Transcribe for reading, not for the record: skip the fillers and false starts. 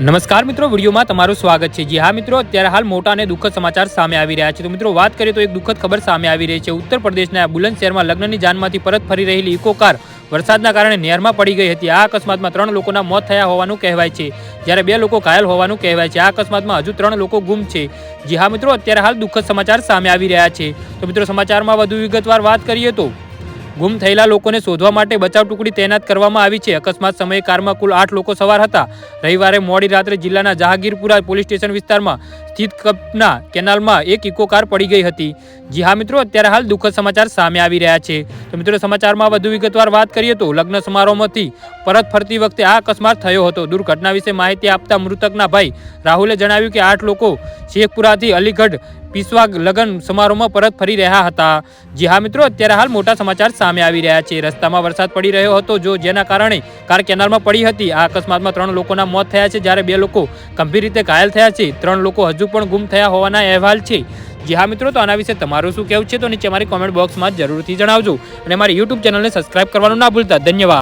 નમસ્કાર મિત્રો, વિડીયોમાં તમારું સ્વાગત છે। જી હા મિત્રો, અત્યારે હાલ મોટા અને દુઃખદ સમાચાર સામે આવી રહ્યા છે। તો મિત્રો વાત કરીએ તો એક દુઃખદ ખબર સામે આવી રહી છે। ઉત્તર પ્રદેશના બુલંદ શહેરમાં લગ્નની જાનમાંથી પરત ફરી રહેલી ઇકો કાર વરસાદના કારણે નહેરમાં પડી ગઈ હતી। આ અકસ્માતમાં 3 લોકોના મોત થયા હોવાનું કહેવાય છે, જ્યારે 2 લોકો ઘાયલ હોવાનું કહેવાય છે। આ અકસ્માતમાં હજુ 3 લોકો ગુમ છે। જી હા મિત્રો, અત્યારે હાલ દુઃખદ સમાચાર સામે આવી રહ્યા છે। તો મિત્રો સમાચારમાં વધુ વિગતવાર વાત કરીએ તો ગુમ થયેલા લોકોને શોધવા માટે બચાવ ટુકડી તૈનાત કરવામાં આવી છે। અકસ્માત સમયે કારમાં કુલ 8 લોકો સવાર હતા। રવિવારે મોડી રાત્રે જિલ્લાના જહાંગીરપુરા પોલીસ સ્ટેશન વિસ્તારમાં સ્થિત કપના કેનાલમાં એક ઇકો કાર પડી ગઈ હતી। જી હા મિત્રો, અત્યારે હાલ દુઃખદ સમાચાર સામે આવી રહ્યા છે। તો મિત્રો સમાચારમાં વધુ વિગતવાર વાત કરીએ તો લગ્ન સમારોહમાંથી પરત ફરતી વખતે આ અકસ્માત થયો હતો। દુર્ઘટના વિશે માહિતી આપતા મૃતકના ભાઈ રાહુલે જણાવ્યું કે 8 લોકો શેખપુરાથી અલીગઢ પીસવા લગ્ન સમારોહમાં પરત ફરી રહ્યા હતા। જી હા મિત્રો, અત્યારે હાલ મોટા સમાચાર સામે આવી રહ્યા છે। રસ્તામાં વરસાદ પડી રહ્યો હતો, જેના કારણે કાર કેનાલમાં પડી હતી। આ અકસ્માતમાં 3 લોકોના મોત થયા છે, જ્યારે 2 લોકો ગંભીર રીતે ઘાયલ થયા છે। 3 લોકો હજુ પણ ગુમ થયા હોવાના અહેવાલ છે। જી હા મિત્રો, તો આના વિશે તમારું શું કહેવું છે તો નીચે મારી કોમેન્ટ બોક્સમાં જરૂરથી જણાવજો અને મારી યુટ્યુબ ચેનલને સબસ્ક્રાઇબ કરવાનું ના ભૂલતા। ધન્યવાદ।